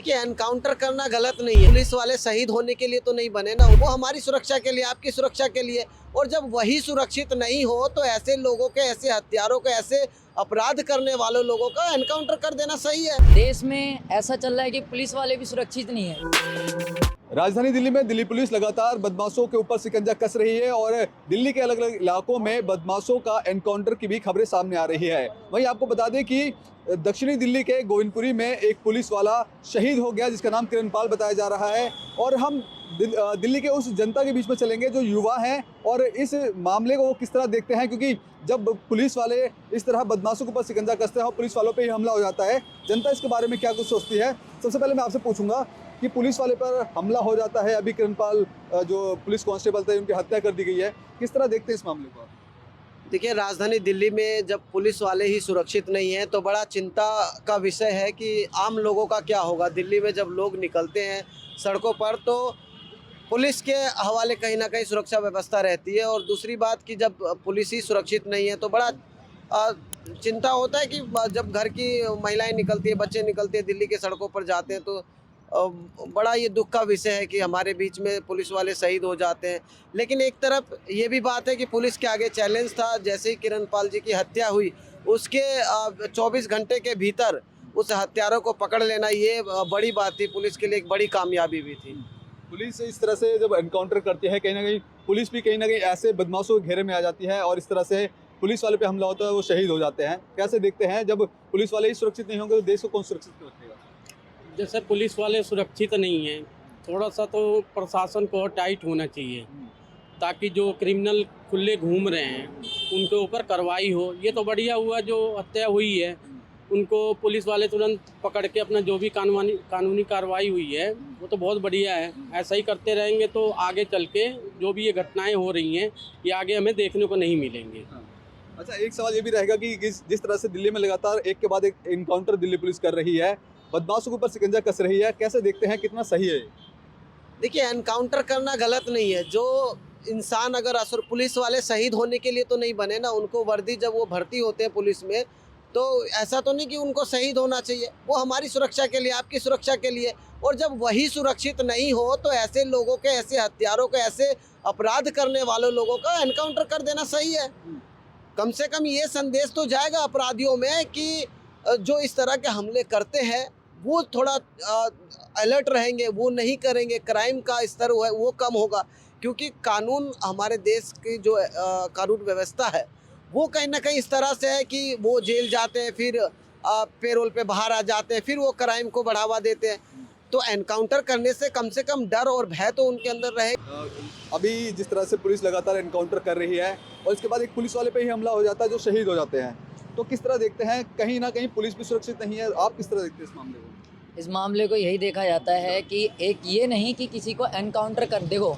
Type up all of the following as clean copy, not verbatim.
देखिए, एनकाउंटर करना गलत नहीं है। पुलिस वाले शहीद होने के लिए तो नहीं बने ना, वो हमारी सुरक्षा के लिए, आपकी सुरक्षा के लिए। और जब वही सुरक्षित नहीं हो तो ऐसे लोगों के, ऐसे हत्यारों के, ऐसे अपराध करने वालों लोगों का एनकाउंटर कर देना सही है। देश में ऐसा चल रहा है कि पुलिस वाले भी सुरक्षित नहीं है। राजधानी दिल्ली में दिल्ली पुलिस लगातार बदमाशों के ऊपर शिकंजा कस रही है और दिल्ली के अलग अलग इलाकों में बदमाशों का एनकाउंटर की भी खबरें सामने आ रही है। वहीं आपको बता दें कि दक्षिणी दिल्ली के गोविंदपुरी में एक पुलिस वाला शहीद हो गया जिसका नाम किरणपाल बताया जा रहा है। और हम दिल्ली के उस जनता के बीच में चलेंगे जो युवा हैं और इस मामले को वो किस तरह देखते हैं, क्योंकि जब पुलिस वाले इस तरह बदमाशों के ऊपर शिकंजा कसते हैं और पुलिस वालों पे ही हमला हो जाता है, जनता इसके बारे में क्या कुछ सोचती है। सबसे पहले मैं आपसे पूछूंगा कि पुलिस वाले पर हमला हो जाता है, अभी किरणपाल जो पुलिस कांस्टेबल थे उनकी हत्या कर दी गई है, किस तरह देखते हैं इस मामले को? देखिए, राजधानी दिल्ली में जब पुलिस वाले ही सुरक्षित नहीं हैं तो बड़ा चिंता का विषय है कि आम लोगों का क्या होगा। दिल्ली में जब लोग निकलते हैं सड़कों पर तो पुलिस के हवाले कहीं ना कहीं सुरक्षा व्यवस्था रहती है। और दूसरी बात कि जब पुलिस ही सुरक्षित नहीं है तो बड़ा चिंता होता है कि जब घर की महिलाएं निकलती है, बच्चे निकलते हैं, दिल्ली के सड़कों पर जाते हैं तो बड़ा ये दुख का विषय है कि हमारे बीच में पुलिस वाले शहीद हो जाते हैं। लेकिन एक तरफ ये भी बात है कि पुलिस के आगे चैलेंज था। जैसे ही किरणपाल जी की हत्या हुई उसके 24 घंटे के भीतर उस हत्यारों को पकड़ लेना, ये बड़ी बात थी, पुलिस के लिए एक बड़ी कामयाबी भी थी। पुलिस इस तरह से जब एनकाउंटर करती है, कहीं ना कहीं पुलिस भी कहीं ना कहीं ऐसे बदमाशों के घेरे में आ जाती है और इस तरह से पुलिस वाले पे हमला होता है, वो शहीद हो जाते हैं। कैसे देखते हैं, जब पुलिस वाले ही सुरक्षित नहीं होंगे तो देश को कौन सुरक्षित रखेगा? जैसे पुलिस वाले सुरक्षित नहीं हैं, थोड़ा सा तो प्रशासन को टाइट होना चाहिए ताकि जो क्रिमिनल खुले घूम रहे हैं उनके ऊपर कार्रवाई हो। ये तो बढ़िया हुआ जो हत्या हुई है, उनको पुलिस वाले तुरंत पकड़ के अपना जो भी कानूनी कार्रवाई हुई है वो तो बहुत बढ़िया है। ऐसा ही करते रहेंगे तो आगे चल के जो भी ये घटनाएं हो रही हैं ये आगे हमें देखने को नहीं मिलेंगे। अच्छा, एक सवाल ये भी रहेगा कि जिस तरह से दिल्ली में लगातार एक के बाद एक एनकाउंटर दिल्ली पुलिस कर रही है, बदमाशों के ऊपर शिकंजा कस रही है, कैसे देखते हैं, कितना सही है? देखिए, एनकाउंटर करना गलत नहीं है। जो इंसान अगर असर, पुलिस वाले शहीद होने के लिए तो नहीं बने ना, उनको वर्दी जब वो भर्ती होते हैं पुलिस में तो ऐसा तो नहीं कि उनको शहीद होना चाहिए। वो हमारी सुरक्षा के लिए, आपकी सुरक्षा के लिए। और जब वही सुरक्षित नहीं हो तो ऐसे लोगों के, ऐसे हत्यारों के, ऐसे अपराध करने वालों लोगों का एनकाउंटर कर देना सही है। कम से कम ये संदेश तो जाएगा अपराधियों में कि जो इस तरह के हमले करते हैं वो थोड़ा अलर्ट रहेंगे, वो नहीं करेंगे, क्राइम का स्तर वो कम होगा। क्योंकि कानून, हमारे देश की जो कानून व्यवस्था है वो कहीं ना कहीं इस तरह से है कि वो जेल जाते हैं, फिर पेरोल पे बाहर आ जाते हैं, फिर वो क्राइम को बढ़ावा देते हैं। तो एनकाउंटर करने से कम डर और भय तो उनके अंदर रहे। अभी जिस तरह से पुलिस लगातार एनकाउंटर कर रही है और इसके बाद एक पुलिस वाले पे ही हमला हो जाता है जो शहीद हो जाते हैं, तो किस तरह देखते हैं, कहीं ना कहीं पुलिस भी सुरक्षित नहीं है? आप किस तरह देखते हैं इस मामले को? इस मामले को यही देखा जाता है कि एक ये नहीं कि किसी को एनकाउंटर कर, देखो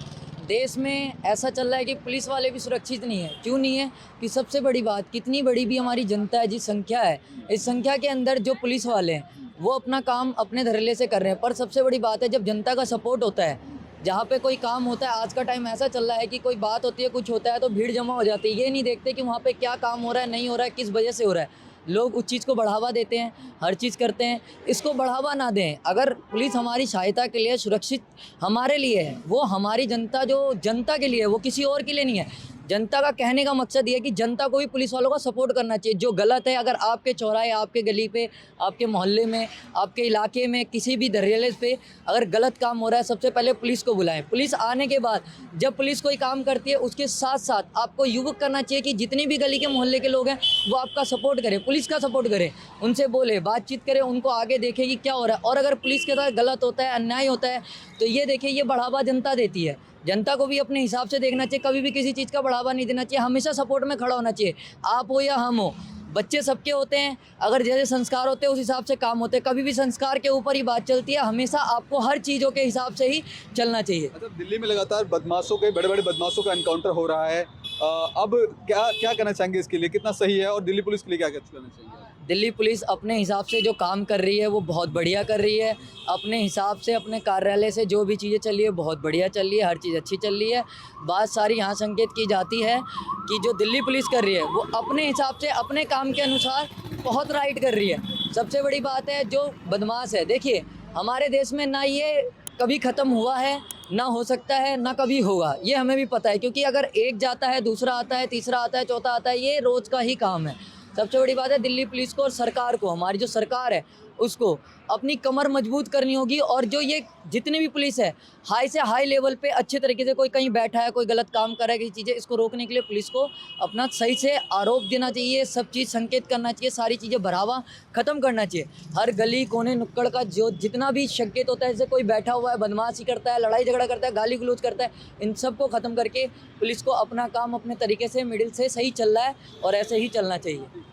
देश में ऐसा चल रहा है कि पुलिस वाले भी सुरक्षित नहीं है। क्यों नहीं है? कि सबसे बड़ी बात, कितनी बड़ी भी हमारी जनता है, जिस संख्या है, इस संख्या के अंदर जो पुलिस वाले हैं वो अपना काम अपने धड़ल्ले से कर रहे हैं। पर सबसे बड़ी बात है जब जनता का सपोर्ट होता है, जहाँ पे कोई काम होता है, आज का टाइम ऐसा चल रहा है कि कोई बात होती है, कुछ होता है तो भीड़ जमा हो जाती है। ये नहीं देखते कि वहाँ पे क्या काम हो रहा है, नहीं हो रहा है, किस वजह से हो रहा है। लोग उस चीज़ को बढ़ावा देते हैं, हर चीज़ करते हैं। इसको बढ़ावा ना दें। अगर पुलिस हमारी सहायता के लिए, सुरक्षित हमारे लिए है, वो हमारी जनता, जो जनता के लिए है, वो किसी और के लिए नहीं है। जनता का कहने का मकसद ये है कि जनता को भी पुलिस वालों का सपोर्ट करना चाहिए। जो गलत है, अगर आपके चौराहे, आपके गली पे, आपके मोहल्ले में, आपके इलाके में, किसी भी धड़ल्ले पे अगर गलत काम हो रहा है, सबसे पहले पुलिस को बुलाएं। पुलिस आने के बाद जब पुलिस कोई काम करती है उसके साथ साथ आपको युवक करना चाहिए कि जितनी भी गली के मोहल्ले के लोग हैं वो आपका सपोर्ट करें, पुलिस का सपोर्ट करें, उनसे बोले, बातचीत करें, उनको आगे देखें कि क्या हो रहा है। और अगर पुलिस के साथ गलत होता है, अन्याय होता है तो ये देखिए, ये बढ़ावा जनता देती है। जनता को भी अपने हिसाब से देखना चाहिए, कभी भी किसी चीज़ का बढ़ावा नहीं देना चाहिए, हमेशा सपोर्ट में खड़ा होना चाहिए। आप हो या हम हो, बच्चे सबके होते हैं, अगर जैसे संस्कार होते हैं उस हिसाब से काम होते हैं। कभी भी संस्कार के ऊपर ही बात चलती है, हमेशा आपको हर चीज़ों के हिसाब से ही चलना चाहिए। मतलब दिल्ली में लगातार बदमाशों के, बड़े बड़े बदमाशों का एनकाउंटर हो रहा है, अब क्या कहना चाहेंगे इसके लिए, कितना सही है और दिल्ली पुलिस के लिए क्या कहना चाहिए? दिल्ली पुलिस अपने हिसाब से जो काम कर रही है वो बहुत बढ़िया कर रही है। अपने हिसाब से, अपने कार्यालय से जो भी चीज़ें चल रही है बहुत बढ़िया चल रही है, हर चीज़ अच्छी चल रही है। बात सारी यहाँ संकेत की जाती है कि जो दिल्ली पुलिस कर रही है वो अपने हिसाब से, अपने काम के अनुसार बहुत राइट कर रही है। सबसे बड़ी बात है जो बदमाश है, देखिए हमारे देश में ना ये कभी ख़त्म हुआ है, ना हो सकता है, ना कभी होगा, ये हमें भी पता है। क्योंकि अगर एक जाता है, दूसरा आता है, तीसरा आता है, चौथा आता है, ये रोज़ का ही काम है। सबसे बड़ी बात है दिल्ली पुलिस को और सरकार को, हमारी जो सरकार है उसको अपनी कमर मजबूत करनी होगी। और जो ये जितनी भी पुलिस है, हाई से हाई लेवल पे अच्छे तरीके से, कोई कहीं बैठा है, कोई गलत काम कर रहा है, किसी चीज़ें, इसको रोकने के लिए पुलिस को अपना सही से आरोप देना चाहिए, सब चीज़ संकेत करना चाहिए, सारी चीज़ें बढ़ावा ख़त्म करना चाहिए। हर गली कोने नुक्कड़ का जो जितना भी संकेत होता है, जैसे कोई बैठा हुआ है, बदमाशी करता है, लड़ाई झगड़ा करता है, गाली गलौज करता है, इन सब को ख़त्म करके पुलिस को अपना काम अपने तरीके से मिडिल से सही चल रहा है और ऐसे ही चलना चाहिए।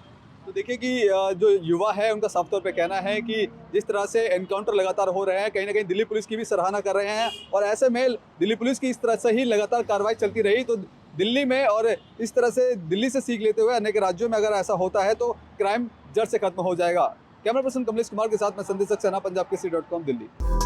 तो देखिए कि जो युवा है उनका साफ तौर पे कहना है कि जिस तरह से एनकाउंटर लगातार हो रहे हैं, कहीं ना कहीं दिल्ली पुलिस की भी सराहना कर रहे हैं। और ऐसे में दिल्ली पुलिस की इस तरह से ही लगातार कार्रवाई चलती रही तो दिल्ली में और इस तरह से दिल्ली से सीख लेते हुए अनेक राज्यों में अगर ऐसा होता है तो क्राइम जड़ से खत्म हो जाएगा। कैमरा पर्सन कमलेश कुमार के साथ मैं संदेश सक्सेना, पंजाब केसरी.com, दिल्ली।